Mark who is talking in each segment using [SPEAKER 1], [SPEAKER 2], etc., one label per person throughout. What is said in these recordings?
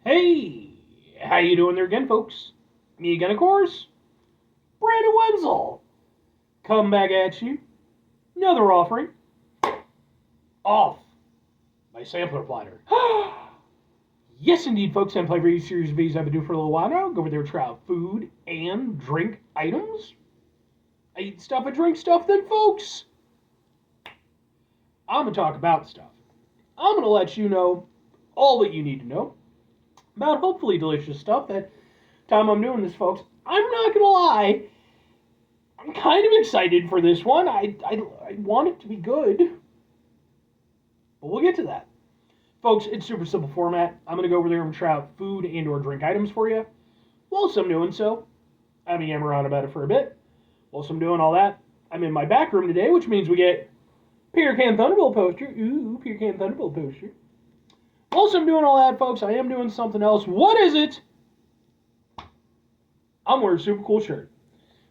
[SPEAKER 1] Hey, how you doing there again, folks? Me again, of course, Brandon Wenzel. Come back at you. Another offering. Off my sampler platter. Yes, indeed, folks. I'm playing for you series of videos I've been doing for a little while now. Go over there, try out food and drink items. I eat stuff, I drink stuff, then, folks, I'm going to talk about stuff. I'm going to let you know all that you need to know about hopefully delicious stuff that time I'm doing this, folks. I'm not going to lie. I'm kind of excited for this one. I want it to be good. But we'll get to that. Folks, it's super simple format. I'm going to go over there and try out food and or drink items for you. Whilst I'm doing so, I'm going to yammer on about it for a bit. Whilst I'm doing all that, I'm in my back room today, which means we get Peter Can Thunderbolt poster. Ooh, Peter Can Thunderbolt poster. Whilst I'm doing all that, folks, I am doing something else. What is it? I'm wearing a super cool shirt.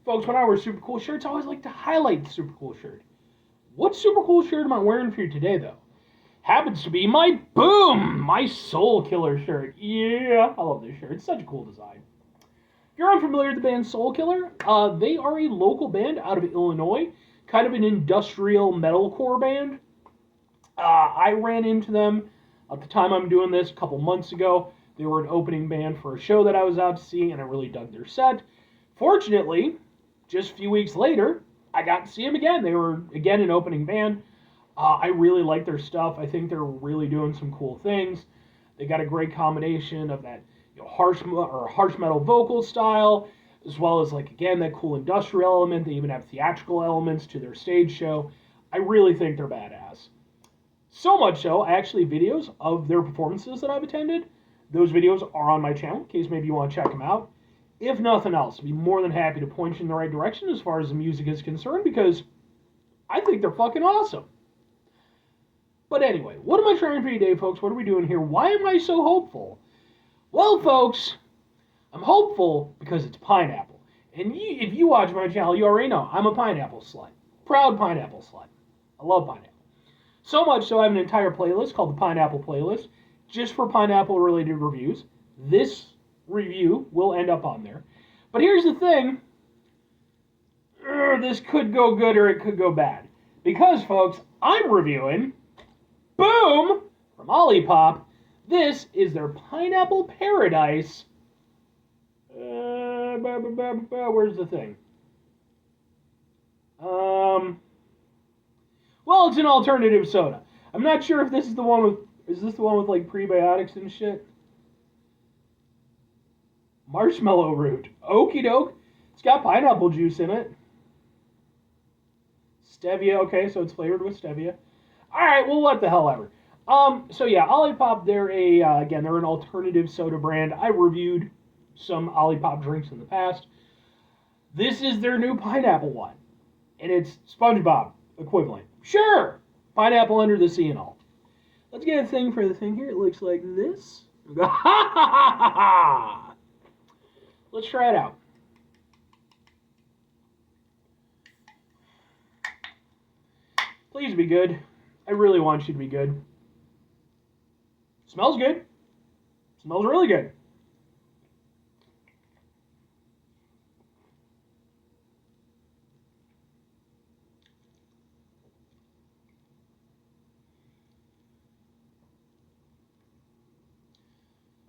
[SPEAKER 1] Folks, when I wear super cool shirts, I always like to highlight the super cool shirt. What super cool shirt am I wearing for you today, though? Happens to be my my Soul Killer shirt. Yeah, I love this shirt. It's such a cool design. If you're unfamiliar with the band Soul Killer, they are a local band out of Illinois, kind of an industrial metalcore band. I ran into them at the time I'm doing this a couple months ago. They were an opening band for a show that I was out to see, and I really dug their set. Fortunately, just a few weeks later, I got to see them again. They were, again, an opening band. I really like their stuff. I think they're really doing some cool things. They got a great combination of that harsh metal vocal style, as well as, like, again, that cool industrial element. They even have theatrical elements to their stage show. I really think they're badass. So much so, I actually have videos of their performances that I've attended. Those videos are on my channel, in case maybe you want to check them out. If nothing else, I'd be more than happy to point you in the right direction as far as the music is concerned, because I think they're fucking awesome. But anyway, what am I trying for you today, folks? What are we doing here? Why am I so hopeful? Well, folks, I'm hopeful because it's pineapple. And if you watch my channel, you already know I'm a pineapple slut. Proud pineapple slut. I love pineapple. So much so I have an entire playlist called the Pineapple Playlist, just for pineapple-related reviews. This review will end up on there. But here's the thing. This could go good or it could go bad. Because, folks, I'm reviewing, boom, from Olipop. This is their Pineapple Paradise. Where's the thing? Well, it's an alternative soda. I'm not sure if this is the one with... Is this the one with, like, prebiotics and shit? Marshmallow root. Okie doke. It's got pineapple juice in it. Stevia. Okay, so it's flavored with stevia. Alright, well, what the hell ever. So yeah, Olipop, they're again, they're an alternative soda brand. I reviewed some Olipop drinks in the past. This is their new pineapple one. And it's SpongeBob equivalent. Sure! Pineapple under the sea and all. Let's get a thing for the thing here. It looks like this. Let's try it out. Please be good. I really want you to be good. Smells good. Smells really good.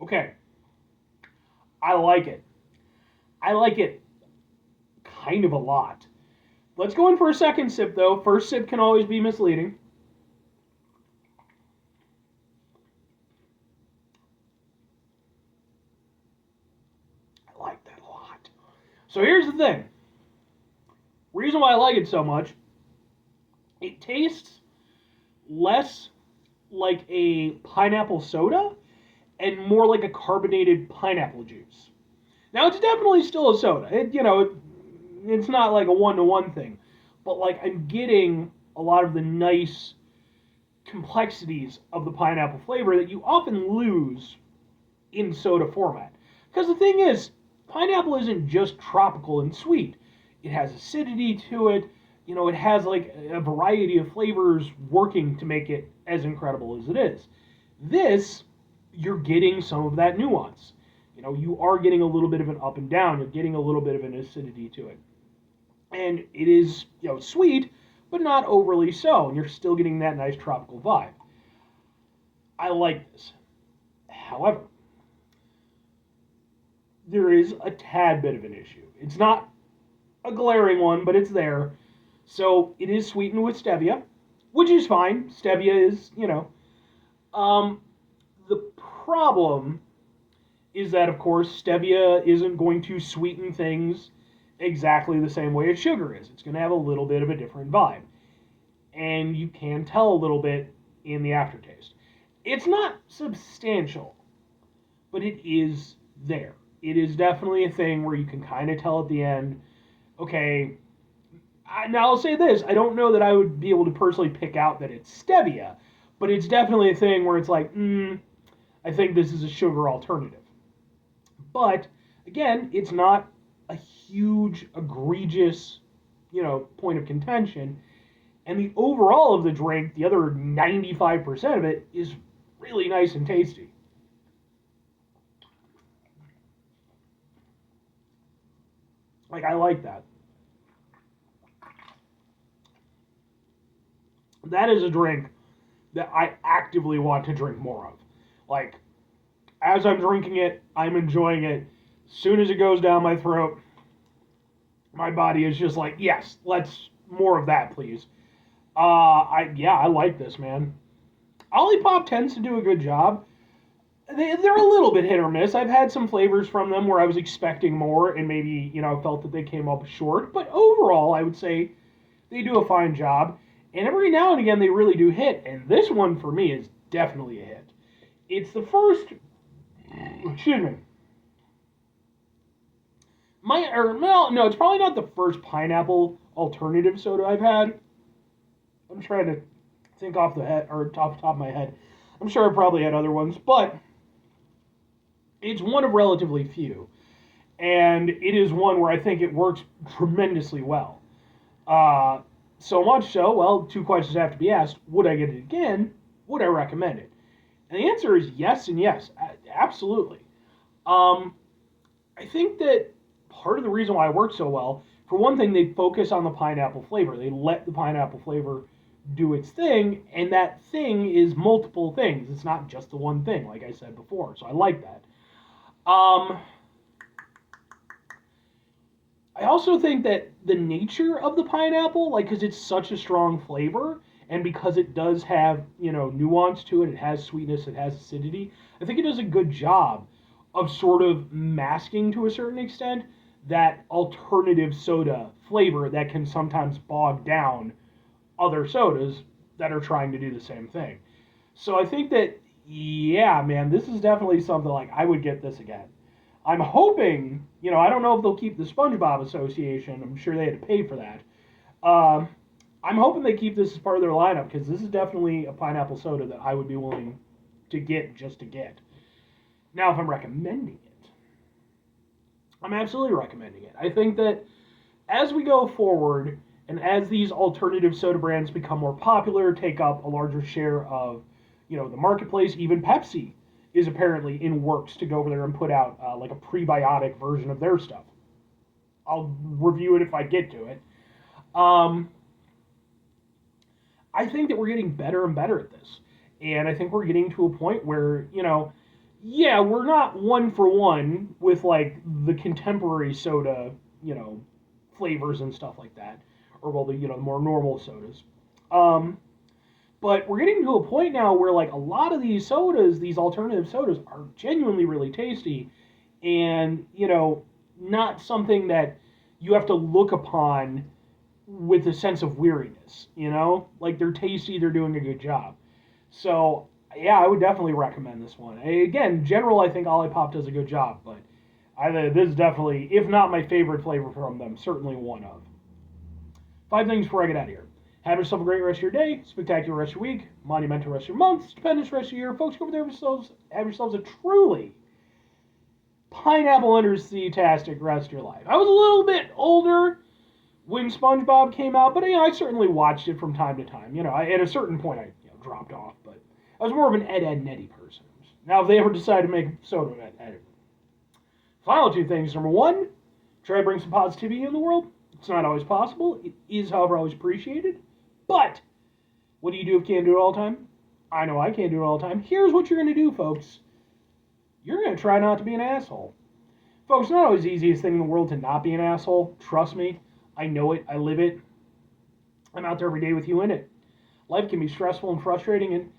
[SPEAKER 1] Okay. I like it. I like it kind of a lot. Let's go in for a second sip, though. First sip can always be misleading. I like that a lot. So here's the thing. Reason why I like it so much, it tastes less like a pineapple soda and more like a carbonated pineapple juice. Now, it's definitely still a soda. It's not like a one-to-one thing. But, like, I'm getting a lot of the nice complexities of the pineapple flavor that you often lose in soda format. Because the thing is, pineapple isn't just tropical and sweet. It has acidity to it. It has, like, a variety of flavors working to make it as incredible as it is. This you're getting some of that nuance. You are getting a little bit of an up and down. You're getting a little bit of an acidity to it. And it is, sweet, but not overly so. And you're still getting that nice tropical vibe. I like this. However, there is a tad bit of an issue. It's not a glaring one, but it's there. So it is sweetened with stevia, which is fine. Stevia is, the problem is that, of course, stevia isn't going to sweeten things exactly the same way as sugar is. It's going to have a little bit of a different vibe. And you can tell a little bit in the aftertaste. It's not substantial, but it is there. It is definitely a thing where you can kind of tell at the end, okay, now I'll say this, I don't know that I would be able to personally pick out that it's stevia, but it's definitely a thing where it's like, I think this is a sugar alternative. But, again, it's not a huge, egregious, point of contention. And the overall of the drink, the other 95% of it, is really nice and tasty. I like that. That is a drink that I actively want to drink more of. As I'm drinking it, I'm enjoying it. As soon as it goes down my throat, my body is just like, yes, let's more of that, please. I like this, man. Olipop tends to do a good job. They're a little bit hit or miss. I've had some flavors from them where I was expecting more and maybe, felt that they came up short. But overall, I would say they do a fine job. And every now and again, they really do hit. And this one, for me, is definitely a hit. It's the first... Excuse me. It's probably not the first pineapple alternative soda I've had. I'm trying to think off the top of my head. I'm sure I probably had other ones, but it's one of relatively few. And it is one where I think it works tremendously well. So much so, well, two questions have to be asked. Would I get it again? Would I recommend it? And the answer is yes and yes. Absolutely. I think that part of the reason why it works so well, for one thing, they focus on the pineapple flavor. They let the pineapple flavor do its thing, and that thing is multiple things. It's not just the one thing, like I said before. So I like that. I also think that the nature of the pineapple, because it's such a strong flavor, and because it does have, nuance to it, it has sweetness, it has acidity, I think it does a good job of sort of masking, to a certain extent, that alternative soda flavor that can sometimes bog down other sodas that are trying to do the same thing. So I think that, yeah, man, this is definitely something I would get this again. I'm hoping, I don't know if they'll keep the SpongeBob Association. I'm sure they had to pay for that. I'm hoping they keep this as part of their lineup, because this is definitely a pineapple soda that I would be willing to get just to get. Now, if I'm recommending it, I'm absolutely recommending it. I think that as we go forward, and as these alternative soda brands become more popular, take up a larger share of, the marketplace, even Pepsi is apparently in works to go over there and put out a prebiotic version of their stuff. I'll review it if I get to it. I think that we're getting better and better at this. And I think we're getting to a point where, we're not one for one with the contemporary soda, flavors and stuff like that. Or the more normal sodas. But we're getting to a point now where a lot of these sodas, these alternative sodas, are genuinely really tasty, and not something that you have to look upon with a sense of weariness. They're tasty, they're doing a good job. So yeah, I would definitely recommend this one. Again, in general, I think Olipop does a good job, but this is definitely, if not my favorite flavor from them, certainly one of. 5 things before I get out of here. Have yourself a great rest of your day, spectacular rest of your week, monumental rest of your month, stupendous rest of your year. Folks, go over there have yourselves a truly pineapple under sea-tastic rest of your life. I was a little bit older when SpongeBob came out, but I certainly watched it from time to time. At a certain point I dropped off, but I was more of an Ed, Edd n Eddy person. Now, if they ever decide to make soda, final two things. Number one, try to bring some positivity in the world. It's not always possible. It is, however, always appreciated. But what do you do if you can't do it all the time? I know I can't do it all the time. Here's what you're going to do, folks. You're going to try not to be an asshole. Folks, it's not always the easiest thing in the world to not be an asshole. Trust me. I know it. I live it. I'm out there every day with you in it. Life can be stressful and frustrating and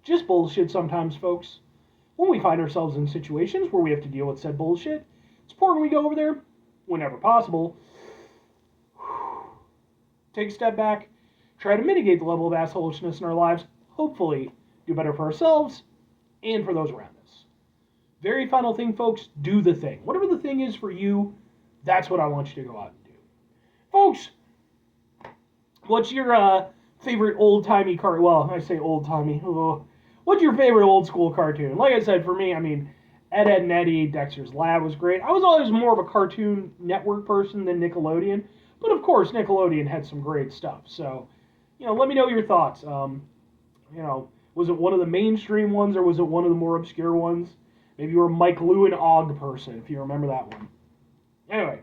[SPEAKER 1] just bullshit sometimes, folks. When we find ourselves in situations where we have to deal with said bullshit, it's important we go over there, whenever possible, take a step back, try to mitigate the level of assholishness in our lives, hopefully do better for ourselves and for those around us. Very final thing, folks, do the thing. Whatever the thing is for you, that's what I want you to go out and do. Folks, what's your favorite old-timey cartoon? Well, I say old-timey. Oh. What's your favorite old-school cartoon? Like I said, for me, I mean, Ed, Edd and Eddy, Dexter's Lab was great. I was always more of a Cartoon Network person than Nickelodeon. But, of course, Nickelodeon had some great stuff. So, let me know your thoughts. Was it one of the mainstream ones or was it one of the more obscure ones? Maybe you were a Mike Lou and Og person, if you remember that one. Anyway,